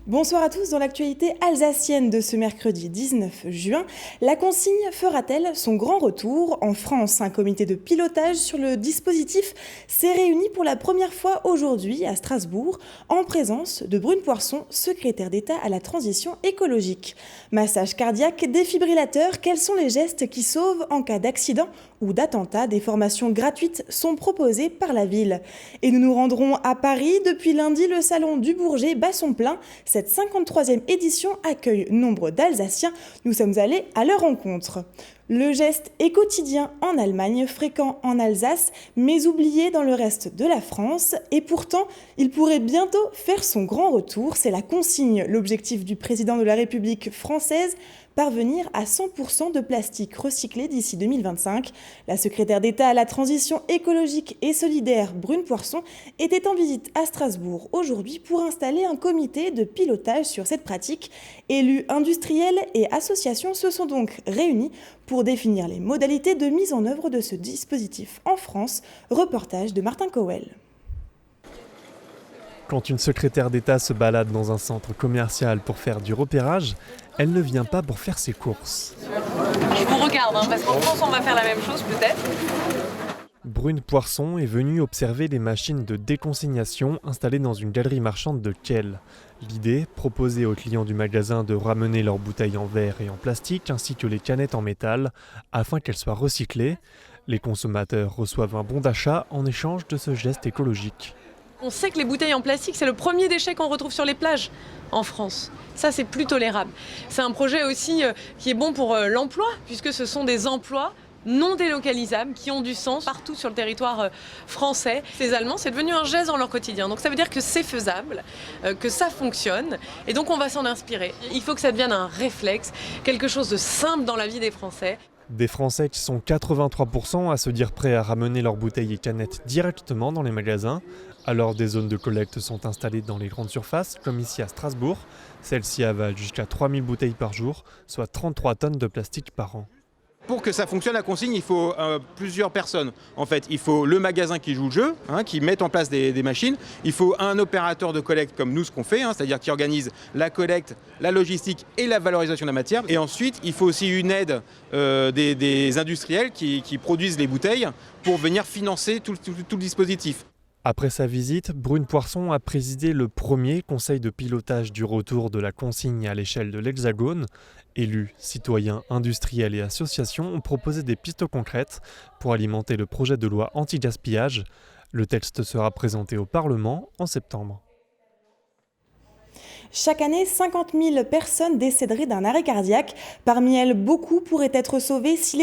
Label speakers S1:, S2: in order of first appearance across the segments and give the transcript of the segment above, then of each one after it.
S1: Bonsoir à tous. Dans l'actualité alsacienne de ce mercredi 19 juin, la consigne fera-t-elle son grand retour ? En France, un comité de pilotage sur le dispositif s'est réuni pour la première fois aujourd'hui à Strasbourg, en présence de Brune Poirson, secrétaire d'État à la transition écologique. Massage cardiaque, défibrillateur, quels sont les gestes qui sauvent en cas d'accident ou d'attentat ? Des formations gratuites sont proposées par la ville. Et nous nous rendrons à Paris. Depuis lundi, le salon du Bourget bat son plein. Cette 53e édition accueille nombre d'Alsaciens. Nous sommes allés à leur rencontre. Le geste est quotidien en Allemagne, fréquent en Alsace, mais oublié dans le reste de la France. Et pourtant, il pourrait bientôt faire son grand retour. C'est la consigne, l'objectif du président de la République française, parvenir à 100% de plastique recyclé d'ici 2025. La secrétaire d'État à la transition écologique et solidaire, Brune Poirson, était en visite à Strasbourg aujourd'hui pour installer un comité de pilotage sur cette pratique. Élus, industriels et associations se sont donc réunis pour définir les modalités de mise en œuvre de ce dispositif en France. Reportage de Martin Cowell.
S2: Quand une secrétaire d'État se balade dans un centre commercial pour faire du repérage, elle ne vient pas pour faire ses courses.
S3: Je vous regarde, parce qu'en France, on va faire la même chose peut-être.
S2: Brune Poirson est venue observer les machines de déconsignation installées dans une galerie marchande de Kiel. L'idée, proposer aux clients du magasin de ramener leurs bouteilles en verre et en plastique ainsi que les canettes en métal afin qu'elles soient recyclées. Les consommateurs reçoivent un bon d'achat en échange de ce geste écologique.
S3: On sait que les bouteilles en plastique, c'est le premier déchet qu'on retrouve sur les plages en France. Ça, c'est plus tolérable. C'est un projet aussi qui est bon pour l'emploi, puisque ce sont des emplois non délocalisables qui ont du sens partout sur le territoire français. Les Allemands, c'est devenu un geste dans leur quotidien. Donc ça veut dire que c'est faisable, que ça fonctionne. Et donc on va s'en inspirer. Il faut que ça devienne un réflexe, quelque chose de simple dans la vie des Français.
S2: Des Français qui sont 83% à se dire prêts à ramener leurs bouteilles et canettes directement dans les magasins. Alors des zones de collecte sont installées dans les grandes surfaces, comme ici à Strasbourg. Celles-ci avalent jusqu'à 3000 bouteilles par jour, soit 33 tonnes de plastique par an.
S4: Pour que ça fonctionne, la consigne, il faut plusieurs personnes. En fait, il faut le magasin qui joue le jeu, qui met en place des machines. Il faut un opérateur de collecte comme nous, ce qu'on fait, c'est-à-dire qui organise la collecte, la logistique et la valorisation de la matière. Et ensuite, il faut aussi une aide des industriels qui produisent les bouteilles pour venir financer tout le dispositif.
S2: Après sa visite, Brune Poirson a présidé le premier conseil de pilotage du retour de la consigne à l'échelle de l'Hexagone. Élus, citoyens, industriels et associations ont proposé des pistes concrètes pour alimenter le projet de loi anti-gaspillage. Le texte sera présenté au Parlement en septembre.
S1: Chaque année, 50 000 personnes décéderaient d'un arrêt cardiaque. Parmi elles, beaucoup pourraient être sauvées si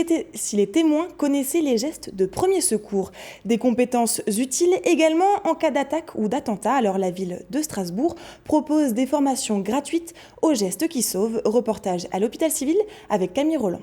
S1: les témoins connaissaient les gestes de premier secours. Des compétences utiles également en cas d'attaque ou d'attentat. Alors la ville de Strasbourg propose des formations gratuites aux gestes qui sauvent. Reportage à l'hôpital civil avec Camille Roland.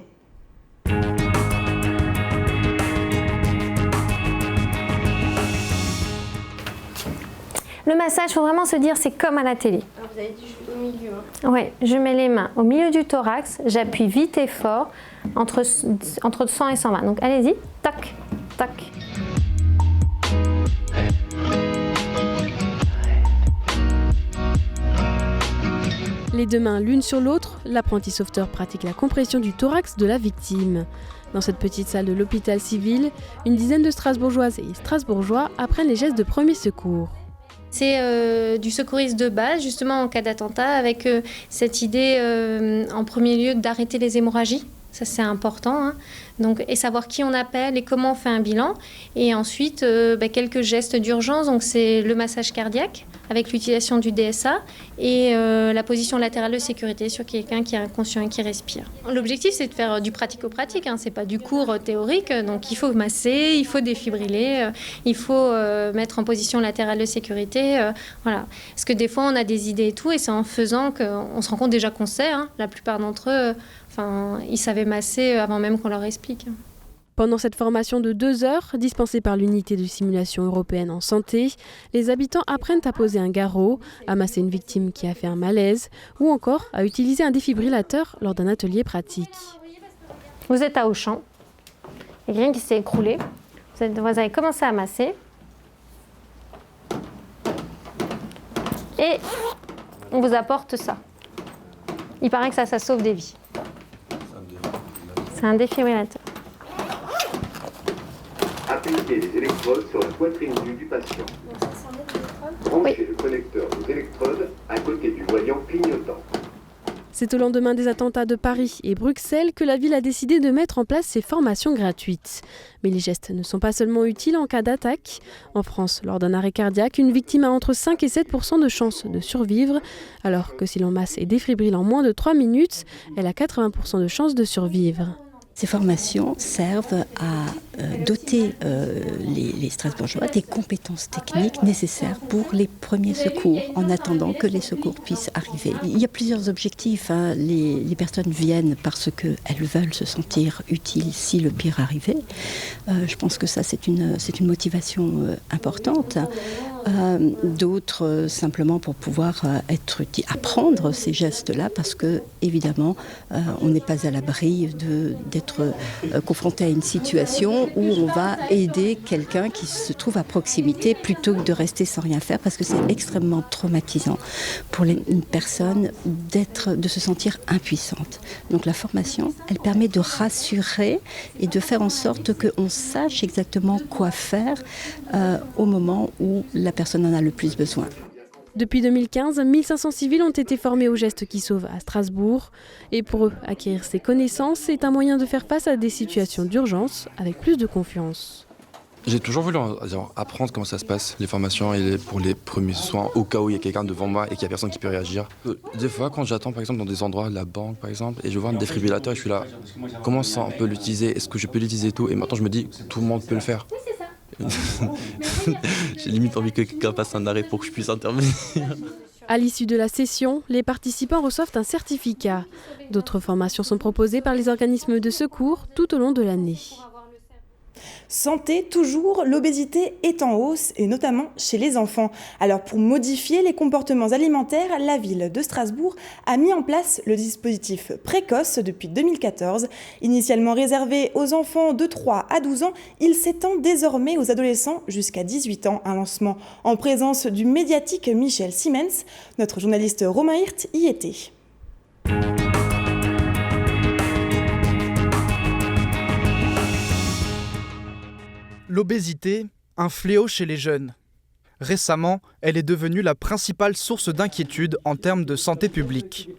S5: Le massage, il faut vraiment se dire, c'est comme à la télé.
S6: Alors vous avez dit au milieu.
S5: Oui, je mets les mains au milieu du thorax, j'appuie vite et fort, entre 100 et 120. Donc allez-y, tac, tac.
S7: Les deux mains l'une sur l'autre, l'apprenti sauveteur pratique la compression du thorax de la victime. Dans cette petite salle de l'hôpital civil, une dizaine de Strasbourgeoises et Strasbourgeois apprennent les gestes de premier secours.
S6: C'est du secourisme de base, justement en cas d'attentat, avec cette idée en premier lieu d'arrêter les hémorragies. Ça, c'est important. Donc, et savoir qui on appelle et comment on fait un bilan. Et ensuite, quelques gestes d'urgence. Donc, c'est le massage cardiaque avec l'utilisation du DSA et la position latérale de sécurité sur quelqu'un qui est inconscient et qui respire. L'objectif, c'est de faire du pratico-pratique. C'est pas du cours théorique. Donc, il faut masser, il faut défibriller, il faut mettre en position latérale de sécurité. Voilà. Parce que des fois, on a des idées et tout, et c'est en faisant qu'on se rend compte déjà qu'on sait. La plupart d'entre eux, ils savaient masser avant même qu'on leur explique.
S7: Pendant cette formation de 2 heures, dispensée par l'unité de simulation européenne en santé, les habitants apprennent à poser un garrot, à masser une victime qui a fait un malaise, ou encore à utiliser un défibrillateur lors d'un atelier pratique.
S5: Vous êtes à Auchan, il y a quelqu'un qui s'est écroulé, vous avez commencé à masser, et on vous apporte ça. Il paraît que ça sauve des vies. C'est un défibrillateur.
S8: Appliquez les électrodes sur la poitrine nue du patient. Branchez le connecteur aux électrodes à côté du voyant clignotant.
S7: C'est au lendemain des attentats de Paris et Bruxelles que la ville a décidé de mettre en place ces formations gratuites. Mais les gestes ne sont pas seulement utiles en cas d'attaque. En France, lors d'un arrêt cardiaque, une victime a entre 5 et 7% de chances de survivre, alors que si l'on masse et défibrille en moins de 3 minutes, elle a 80% de chances de survivre.
S9: Ces formations servent à doter les Strasbourgeois des compétences techniques nécessaires pour les premiers secours, en attendant que les secours puissent arriver. Il y a plusieurs objectifs. Les personnes viennent parce qu'elles veulent se sentir utiles si le pire arrivait. Je pense que ça, c'est une motivation importante. D'autres simplement pour pouvoir être utiles, apprendre ces gestes-là, parce que évidemment, on n'est pas à l'abri d'être confronté à une situation où on va aider quelqu'un qui se trouve à proximité plutôt que de rester sans rien faire, parce que c'est extrêmement traumatisant pour une personne de se sentir impuissante. Donc la formation, elle permet de rassurer et de faire en sorte qu'on sache exactement quoi faire au moment où la personne en a le plus besoin.
S7: Depuis 2015, 1500 civils ont été formés aux gestes qui sauvent à Strasbourg. Et pour eux, acquérir ces connaissances est un moyen de faire face à des situations d'urgence avec plus de confiance.
S10: J'ai toujours voulu apprendre comment ça se passe, les formations et pour les premiers soins, au cas où il y a quelqu'un devant moi et qu'il n'y a personne qui peut réagir. Des fois, quand j'attends par exemple dans des endroits, la banque par exemple, et je vois un défibrillateur et je suis là, comment ça on peut l'utiliser, est-ce que je peux l'utiliser et tout. Et maintenant je me dis, tout le monde peut le faire. J'ai limite envie que quelqu'un fasse un arrêt pour que je puisse intervenir.
S7: À l'issue de la session, les participants reçoivent un certificat. D'autres formations sont proposées par les organismes de secours tout au long de l'année.
S1: Santé toujours, l'obésité est en hausse et notamment chez les enfants. Alors pour modifier les comportements alimentaires, la ville de Strasbourg a mis en place le dispositif précoce depuis 2014. Initialement réservé aux enfants de 3 à 12 ans, il s'étend désormais aux adolescents jusqu'à 18 ans. Un lancement en présence du médiatique Michel Siemens. Notre journaliste Romain Hirt y était.
S11: L'obésité, un fléau chez les jeunes. Récemment, elle est devenue la principale source d'inquiétude en termes de santé publique.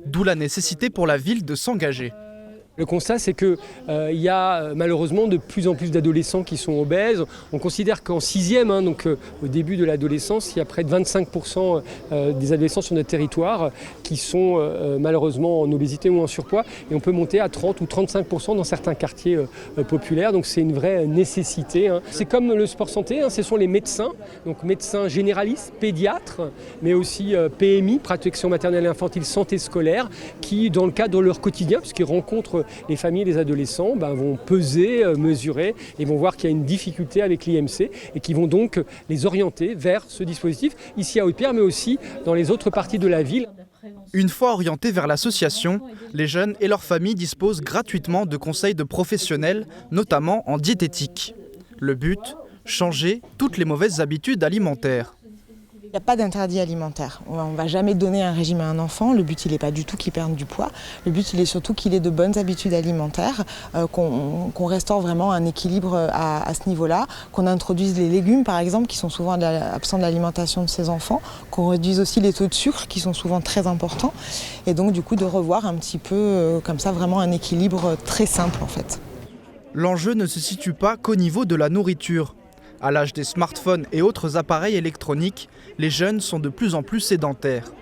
S11: D'où la nécessité pour la ville de s'engager.
S12: Le constat, c'est qu'il y a malheureusement de plus en plus d'adolescents qui sont obèses. On considère qu'en 6e, donc au début de l'adolescence, il y a près de 25% des adolescents sur notre territoire qui sont malheureusement en obésité ou en surpoids. Et on peut monter à 30 ou 35% dans certains quartiers populaires. Donc c'est une vraie nécessité. C'est comme le sport santé, ce sont les médecins, donc médecins généralistes, pédiatres, mais aussi PMI, protection maternelle et infantile, santé scolaire, qui dans le cadre de leur quotidien, puisqu'ils rencontrent les familles et les adolescents, vont peser, mesurer et vont voir qu'il y a une difficulté avec l'IMC et qui vont donc les orienter vers ce dispositif, ici à Haute-Pierre, mais aussi dans les autres parties de la ville.
S11: Une fois orientés vers l'association, les jeunes et leurs familles disposent gratuitement de conseils de professionnels, notamment en diététique. Le but, changer toutes les mauvaises habitudes alimentaires.
S13: Il n'y a pas d'interdit alimentaire. On ne va jamais donner un régime à un enfant. Le but, il n'est pas du tout qu'il perde du poids. Le but, il est surtout qu'il ait de bonnes habitudes alimentaires, qu'on restaure vraiment un équilibre à ce niveau-là, qu'on introduise les légumes, par exemple, qui sont souvent absents de l'alimentation de ces enfants, qu'on réduise aussi les taux de sucre, qui sont souvent très importants, et donc, du coup, de revoir un petit peu, comme ça, vraiment un équilibre très simple, en fait.
S11: L'enjeu ne se situe pas qu'au niveau de la nourriture. À l'âge des smartphones et autres appareils électroniques, les jeunes sont de plus en plus sédentaires.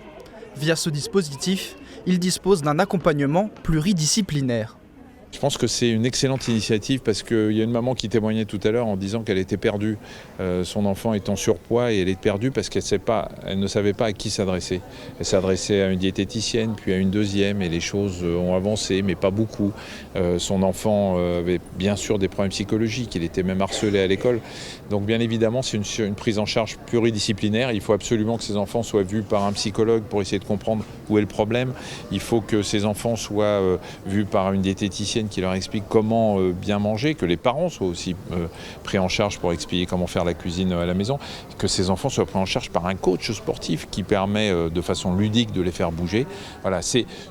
S11: Via ce dispositif, ils disposent d'un accompagnement pluridisciplinaire.
S14: Je pense que c'est une excellente initiative parce qu'il y a une maman qui témoignait tout à l'heure en disant qu'elle était perdue. Son enfant est en surpoids et elle est perdue parce qu'elle ne savait pas à qui s'adresser. Elle s'adressait à une diététicienne, puis à une deuxième et les choses ont avancé, mais pas beaucoup. Son enfant avait bien sûr des problèmes psychologiques, il était même harcelé à l'école. Donc bien évidemment, c'est une prise en charge pluridisciplinaire. Il faut absolument que ces enfants soient vus par un psychologue pour essayer de comprendre où est le problème. Il faut que ces enfants soient vus par une diététicienne alsacienne qui leur explique comment bien manger, que les parents soient aussi pris en charge pour expliquer comment faire la cuisine à la maison, que ces enfants soient pris en charge par un coach sportif qui permet de façon ludique de les faire bouger. Voilà,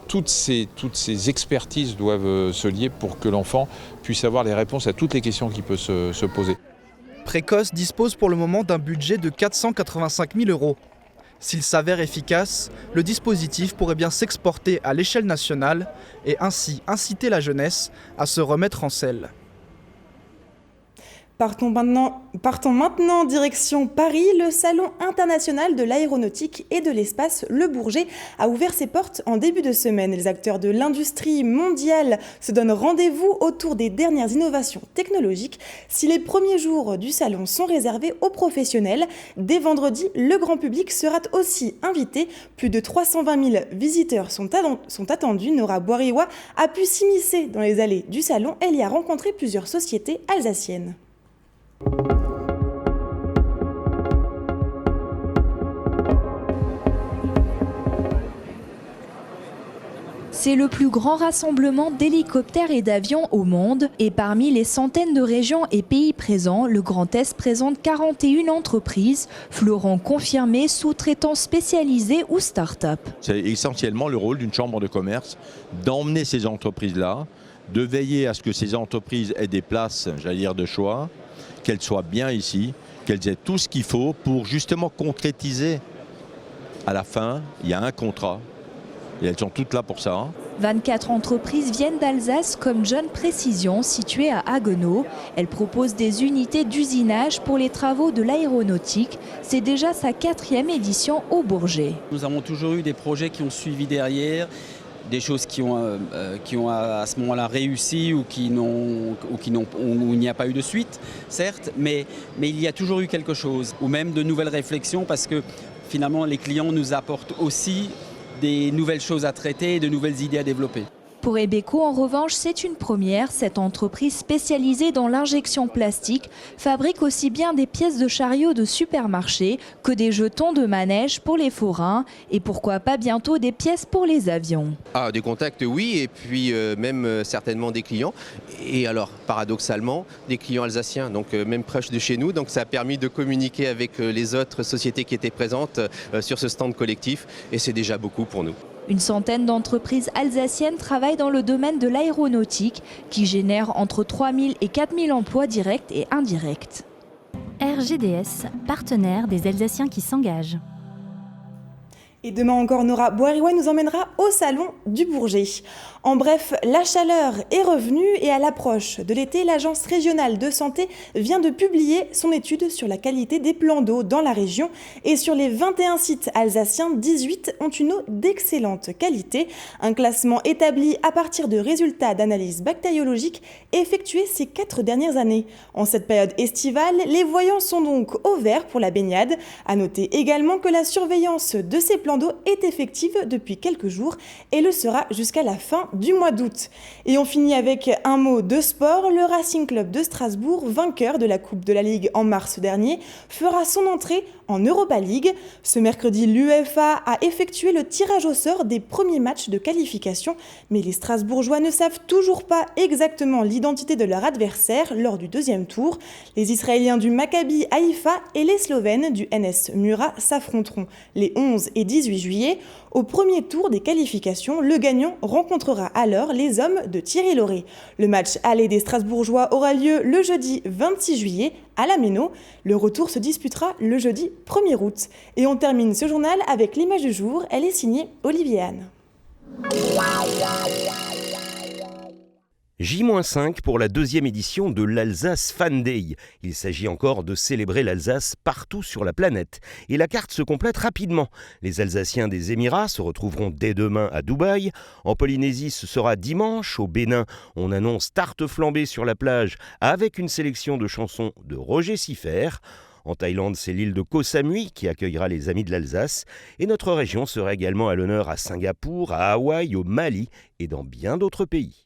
S14: toutes ces expertises doivent se lier pour que l'enfant puisse avoir les réponses à toutes les questions qu'il peut se poser.
S11: Précoce dispose pour le moment d'un budget de 485 000 €. S'il s'avère efficace, le dispositif pourrait bien s'exporter à l'échelle nationale et ainsi inciter la jeunesse à se remettre en selle.
S1: Partons maintenant direction Paris. Le Salon international de l'aéronautique et de l'espace, le Bourget, a ouvert ses portes en début de semaine. Les acteurs de l'industrie mondiale se donnent rendez-vous autour des dernières innovations technologiques. Si les premiers jours du salon sont réservés aux professionnels, dès vendredi, le grand public sera aussi invité. Plus de 320 000 visiteurs sont attendus. Nora Boiriwa a pu s'immiscer dans les allées du salon. Elle y a rencontré plusieurs sociétés alsaciennes.
S15: C'est le plus grand rassemblement d'hélicoptères et d'avions au monde. Et parmi les centaines de régions et pays présents, le Grand Est présente 41 entreprises, fleurons confirmés, sous-traitants spécialisés ou start-up.
S16: C'est essentiellement le rôle d'une chambre de commerce d'emmener ces entreprises-là, de veiller à ce que ces entreprises aient des places, j'allais dire, de choix, qu'elles soient bien ici, qu'elles aient tout ce qu'il faut pour justement concrétiser. À la fin, il y a un contrat. Et elles sont toutes là pour ça.
S15: 24 entreprises viennent d'Alsace comme John Précision, située à Haguenau. Elle propose des unités d'usinage pour les travaux de l'aéronautique. C'est déjà sa 4e édition au Bourget.
S17: Nous avons toujours eu des projets qui ont suivi derrière, des choses qui ont à ce moment-là réussi ou où il n'y a pas eu de suite, certes, mais il y a toujours eu quelque chose, ou même de nouvelles réflexions, parce que finalement les clients nous apportent aussi des nouvelles choses à traiter et de nouvelles idées à développer.
S15: Pour Ebeco, en revanche, c'est une première. Cette entreprise spécialisée dans l'injection plastique fabrique aussi bien des pièces de chariots de supermarché que des jetons de manège pour les forains et pourquoi pas bientôt des pièces pour les avions.
S18: Des contacts, oui, et puis même certainement des clients. Et alors, paradoxalement, des clients alsaciens, donc même proches de chez nous. Donc ça a permis de communiquer avec les autres sociétés qui étaient présentes sur ce stand collectif et c'est déjà beaucoup pour nous.
S15: Une centaine d'entreprises alsaciennes travaillent dans le domaine de l'aéronautique qui génère entre 3 000 et 4 000 emplois directs et indirects.
S19: RGDS, partenaire des Alsaciens qui s'engagent.
S1: Et demain encore, Nora Boiriwa nous emmènera au salon du Bourget. En bref, la chaleur est revenue et à l'approche de l'été, l'Agence régionale de santé vient de publier son étude sur la qualité des plans d'eau dans la région. Et sur les 21 sites alsaciens, 18 ont une eau d'excellente qualité. Un classement établi à partir de résultats d'analyse bactériologique effectués ces 4 dernières années. En cette période estivale, les voyants sont donc au vert pour la baignade. À noter également que la surveillance de ces plans d'eau est effective depuis quelques jours et le sera jusqu'à la fin du mois d'août. Et on finit avec un mot de sport. Le Racing Club de Strasbourg, vainqueur de la Coupe de la Ligue en mars dernier, fera son entrée en Europa League. Ce mercredi, l'UEFA a effectué le tirage au sort des premiers matchs de qualification, mais les Strasbourgeois ne savent toujours pas exactement l'identité de leur adversaire lors du deuxième tour. Les Israéliens du Maccabi Haïfa et les Slovènes du NS Mura s'affronteront les 11 et 18 juillet. Au premier tour des qualifications, le gagnant rencontrera alors les hommes de Thierry Lauré. Le match aller des Strasbourgeois aura lieu le jeudi 26 juillet à la Méno. Le retour se disputera le jeudi 1er août. Et on termine ce journal avec l'image du jour. Elle est signée Olivier Anne.
S20: J-5 pour la 2e édition de l'Alsace Fan Day. Il s'agit encore de célébrer l'Alsace partout sur la planète. Et la carte se complète rapidement. Les Alsaciens des Émirats se retrouveront dès demain à Dubaï. En Polynésie, ce sera dimanche. Au Bénin, on annonce tarte flambée sur la plage avec une sélection de chansons de Roger Siffert. En Thaïlande, c'est l'île de Koh Samui qui accueillera les Amis de l'Alsace. Et notre région sera également à l'honneur à Singapour, à Hawaï, au Mali et dans bien d'autres pays.